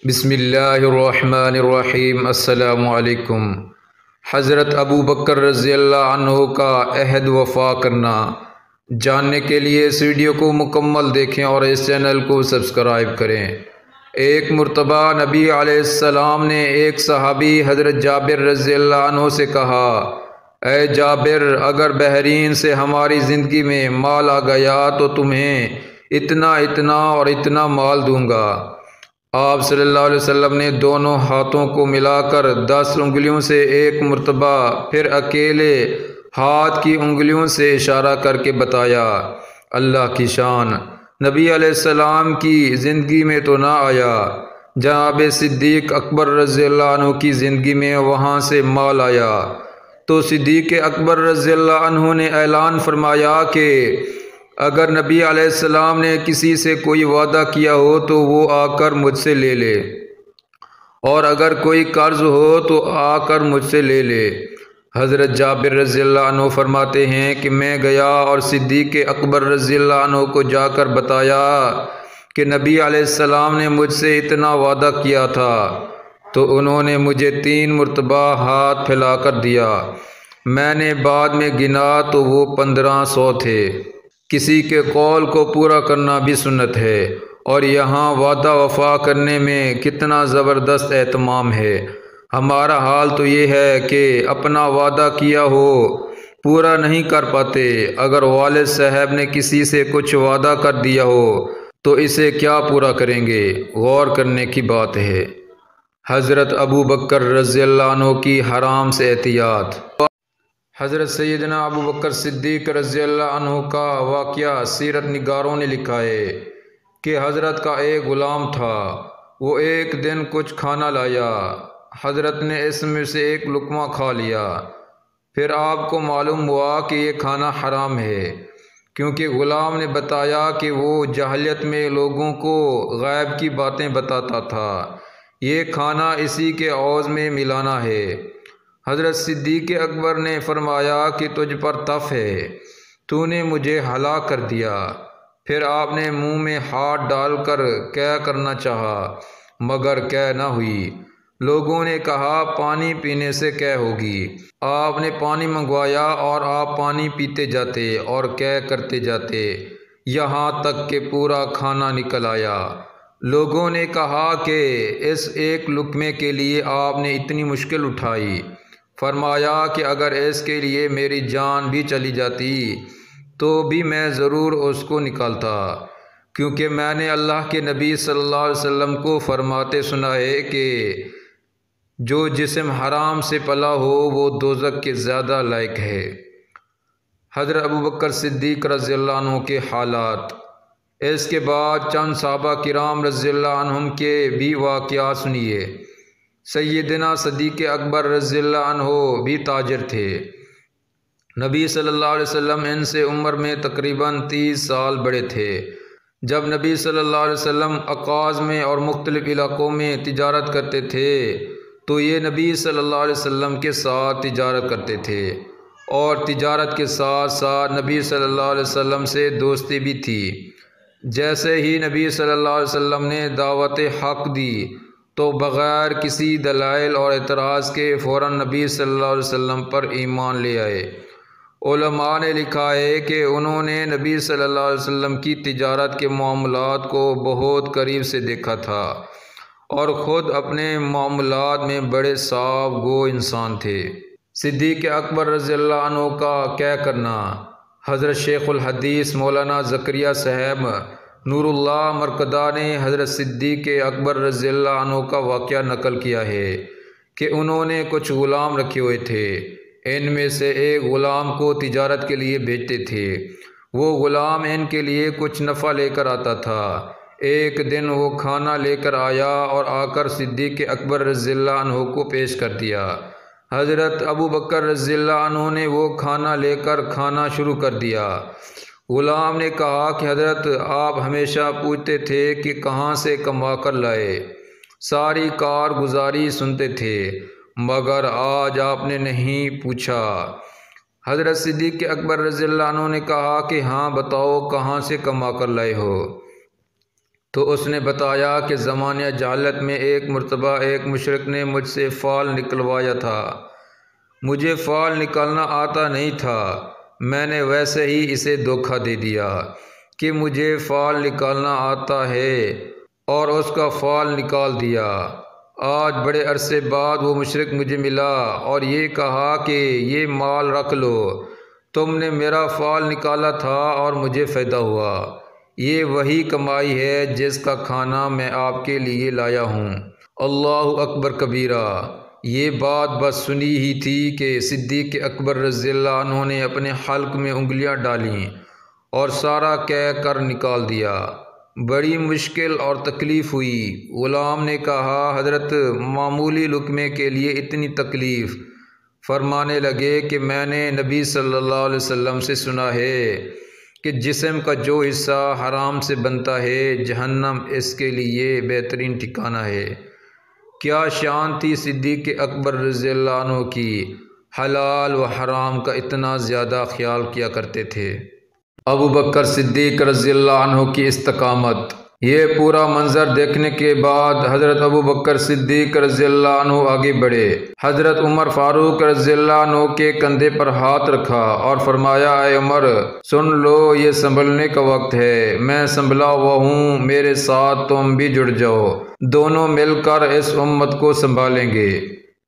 بسم اللہ الرحمن الرحیم۔ السلام علیکم۔ حضرت ابو بکر رضی اللہ عنہ کا عہد وفا کرنا جاننے کے لیے اس ویڈیو کو مکمل دیکھیں اور اس چینل کو سبسکرائب کریں۔ ایک مرتبہ نبی علیہ السلام نے ایک صحابی حضرت جابر رضی اللہ عنہ سے کہا، اے جابر، اگر بحرین سے ہماری زندگی میں مال آ گیا تو تمہیں اتنا اور اتنا مال دوں گا۔ آپ صلی اللہ علیہ وسلم نے دونوں ہاتھوں کو ملا کر 10 انگلیوں سے ایک مرتبہ، پھر اکیلے ہاتھ کی انگلیوں سے اشارہ کر کے بتایا، اللہ کی شان، نبی علیہ السلام کی زندگی میں تو نہ آیا، جناب صدیق اکبر رضی اللہ عنہ کی زندگی میں وہاں سے مال آیا۔ تو صدیق اکبر رضی اللہ عنہ نے اعلان فرمایا کہ اگر نبی علیہ السلام نے کسی سے کوئی وعدہ کیا ہو تو وہ آ کر مجھ سے لے لے، اور اگر کوئی قرض ہو تو آ کر مجھ سے لے لے۔ حضرت جابر رضی اللہ عنہ فرماتے ہیں کہ میں گیا اور صدیق اکبر رضی اللہ عنہ کو جا کر بتایا کہ نبی علیہ السلام نے مجھ سے اتنا وعدہ کیا تھا، تو انہوں نے مجھے 3 مرتبہ ہاتھ پھیلا کر دیا۔ میں نے بعد میں گنا تو وہ 1500 تھے۔ کسی کے قول کو پورا کرنا بھی سنت ہے، اور یہاں وعدہ وفا کرنے میں کتنا زبردست اہتمام ہے۔ ہمارا حال تو یہ ہے کہ اپنا وعدہ کیا ہو پورا نہیں کر پاتے۔ اگر والد صاحب نے کسی سے کچھ وعدہ کر دیا ہو تو اسے کیا پورا کریں گے؟ غور کرنے کی بات ہے۔ حضرت ابو بکر رضی اللہ عنہ کی حرام سے احتیاط۔ حضرت سیدنا ابو بکر صدیق رضی اللہ عنہ کا واقعہ سیرت نگاروں نے لکھا ہے کہ حضرت کا ایک غلام تھا، وہ ایک دن کچھ کھانا لایا، حضرت نے اس میں سے ایک لقمہ کھا لیا، پھر آپ کو معلوم ہوا کہ یہ کھانا حرام ہے، کیونکہ غلام نے بتایا کہ وہ جاہلیت میں لوگوں کو غیب کی باتیں بتاتا تھا، یہ کھانا اسی کے عوض میں ملانا ہے۔ حضرت صدیق اکبر نے فرمایا کہ تجھ پر تف ہے، تو نے مجھے ہلاک کر دیا۔ پھر آپ نے منہ میں ہاتھ ڈال کر قے کرنا چاہا، مگر قے نہ ہوئی۔ لوگوں نے کہا پانی پینے سے قے ہوگی۔ آپ نے پانی منگوایا اور آپ پانی پیتے جاتے اور قے کرتے جاتے، یہاں تک کہ پورا کھانا نکل آیا۔ لوگوں نے کہا کہ اس ایک لقمے کے لیے آپ نے اتنی مشکل اٹھائی۔ فرمایا کہ اگر اس کے لیے میری جان بھی چلی جاتی تو بھی میں ضرور اس کو نکالتا، کیونکہ میں نے اللہ کے نبی صلی اللہ علیہ وسلم کو فرماتے سنا ہے کہ جو جسم حرام سے پلا ہو وہ دوزخ کے زیادہ لائق ہے۔ حضرت ابو بکر صدیق رضی اللہ عنہ کے حالات۔ اس کے بعد چند صحابہ کرام رضی اللہ عنہم کے بھی واقعات سنیے۔ سیدنا صدیق اکبر رضی اللہ عنہ بھی تاجر تھے۔ نبی صلی اللہ علیہ وسلم ان سے عمر میں تقریباً 30 سال بڑے تھے۔ جب نبی صلی اللہ علیہ وسلم عکاظ میں اور مختلف علاقوں میں تجارت کرتے تھے تو یہ نبی صلی اللہ علیہ وسلم کے ساتھ تجارت کرتے تھے، اور تجارت کے ساتھ ساتھ نبی صلی اللہ علیہ وسلم سے دوستی بھی تھی۔ جیسے ہی نبی صلی اللہ علیہ وسلم نے دعوت حق دی تو بغیر کسی دلائل اور اعتراض کے فوراً نبی صلی اللہ علیہ وسلم پر ایمان لے آئے۔ علماء نے لکھا ہے کہ انہوں نے نبی صلی اللہ علیہ وسلم کی تجارت کے معاملات کو بہت قریب سے دیکھا تھا، اور خود اپنے معاملات میں بڑے صاف گو انسان تھے۔ صدیق اکبر رضی اللہ عنہ کا قے کرنا۔ حضرت شیخ الحدیث مولانا زکریا صاحب نور اللہ مرکدہ نے حضرت صدیق اکبر رضی اللہ عنہ کا واقعہ نقل کیا ہے کہ انہوں نے کچھ غلام رکھے ہوئے تھے۔ ان میں سے ایک غلام کو تجارت کے لیے بھیجتے تھے۔ وہ غلام ان کے لیے کچھ نفع لے کر آتا تھا۔ ایک دن وہ کھانا لے کر آیا اور آ کر صدیق اکبر رضی اللہ عنہ کو پیش کر دیا۔ حضرت ابو بکر رضی اللہ عنہ نے وہ کھانا لے کر کھانا شروع کر دیا۔ غلام نے کہا کہ حضرت آپ ہمیشہ پوچھتے تھے کہ کہاں سے کما کر لائے، ساری کارگزاری سنتے تھے، مگر آج آپ نے نہیں پوچھا۔ حضرت صدیق اکبر رضی اللہ عنہ نے کہا کہ ہاں بتاؤ کہاں سے کما کر لائے ہو۔ تو اس نے بتایا کہ زمانہ جہالت میں ایک مرتبہ ایک مشرک نے مجھ سے فال نکلوایا تھا۔ مجھے فال نکالنا آتا نہیں تھا، میں نے ویسے ہی اسے دھوکہ دے دیا کہ مجھے فال نکالنا آتا ہے اور اس کا فال نکال دیا۔ آج بڑے عرصے بعد وہ مشرک مجھے ملا اور یہ کہا کہ یہ مال رکھ لو، تم نے میرا فال نکالا تھا اور مجھے فائدہ ہوا۔ یہ وہی کمائی ہے جس کا کھانا میں آپ کے لیے لایا ہوں۔ اللہ اکبر کبیرہ۔ یہ بات بس سنی ہی تھی کہ صدیق اکبر رضی اللہ عنہ نے اپنے حلق میں انگلیاں ڈالیں اور سارا کہہ کر نکال دیا۔ بڑی مشکل اور تکلیف ہوئی۔ غلام نے کہا، حضرت معمولی لقمے کے لیے اتنی تکلیف؟ فرمانے لگے کہ میں نے نبی صلی اللہ علیہ وسلم سے سنا ہے کہ جسم کا جو حصہ حرام سے بنتا ہے جہنم اس کے لیے بہترین ٹھکانہ ہے۔ کیا شان تھی صدیق اکبر رضی اللہ عنہ کی، حلال و حرام کا اتنا زیادہ خیال کیا کرتے تھے۔ ابو بکر صدیق رضی اللہ عنہ کی استقامت۔ یہ پورا منظر دیکھنے کے بعد حضرت ابو بکر صدیق رضی اللہ عنہ آگے بڑھے، حضرت عمر فاروق رضی اللہ عنہ کے کندھے پر ہاتھ رکھا اور فرمایا، اے عمر سن لو، یہ سنبھلنے کا وقت ہے، میں سنبھلا ہوا ہوں، میرے ساتھ تم بھی جڑ جاؤ، دونوں مل کر اس امت کو سنبھالیں گے۔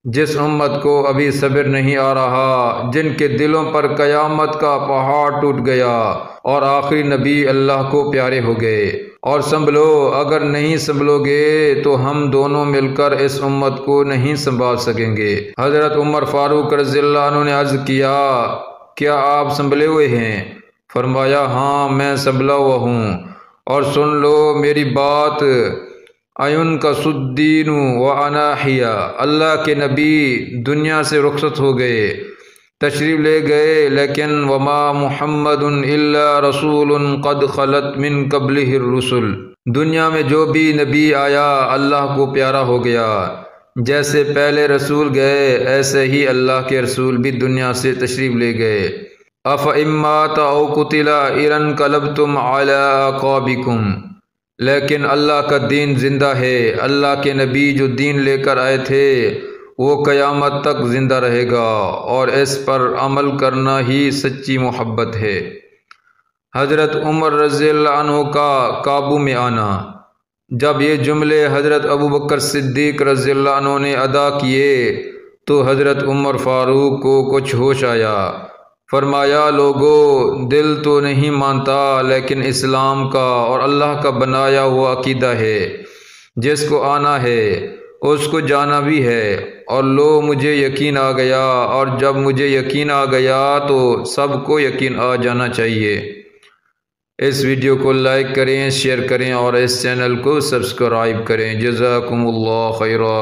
جس امت کو ابھی صبر نہیں آ رہا، جن کے دلوں پر قیامت کا پہاڑ ٹوٹ گیا اور آخری نبی اللہ کو پیارے ہو گئے، اور سنبھلو، اگر نہیں سنبھلو گے تو ہم دونوں مل کر اس امت کو نہیں سنبھال سکیں گے۔ حضرت عمر فاروق رضی اللہ عنہ نے عرض کیا، کیا آپ سنبھلے ہوئے ہیں؟ فرمایا، ہاں میں سنبھلا ہوا ہوں، اور سن لو میری بات، ایون کا سدین و اناحیا، اللہ کے نبی دنیا سے رخصت ہو گئے، تشریف لے گئے، لیکن وما محمد الا رسول قد خلت من قبلہ الرسل، دنیا میں جو بھی نبی آیا اللہ کو پیارا ہو گیا، جیسے پہلے رسول گئے ایسے ہی اللہ کے رسول بھی دنیا سے تشریف لے گئے۔ افإن مات او قتل انقلبتم علی اعقابکم، لیکن اللہ کا دین زندہ ہے، اللہ کے نبی جو دین لے کر آئے تھے وہ قیامت تک زندہ رہے گا، اور اس پر عمل کرنا ہی سچی محبت ہے۔ حضرت عمر رضی اللہ عنہ کا قابو میں آنا۔ جب یہ جملے حضرت ابو بکر صدیق رضی اللہ عنہ نے ادا کیے تو حضرت عمر فاروق کو کچھ ہوش آیا۔ فرمایا، لوگو، دل تو نہیں مانتا، لیکن اسلام کا اور اللہ کا بنایا ہوا عقیدہ ہے، جس کو آنا ہے اس کو جانا بھی ہے، اور لو مجھے یقین آ گیا، اور جب مجھے یقین آ گیا تو سب کو یقین آ جانا چاہیے۔ اس ویڈیو کو لائک کریں، شیئر کریں اور اس چینل کو سبسکرائب کریں۔ جزاکم اللہ خیرا۔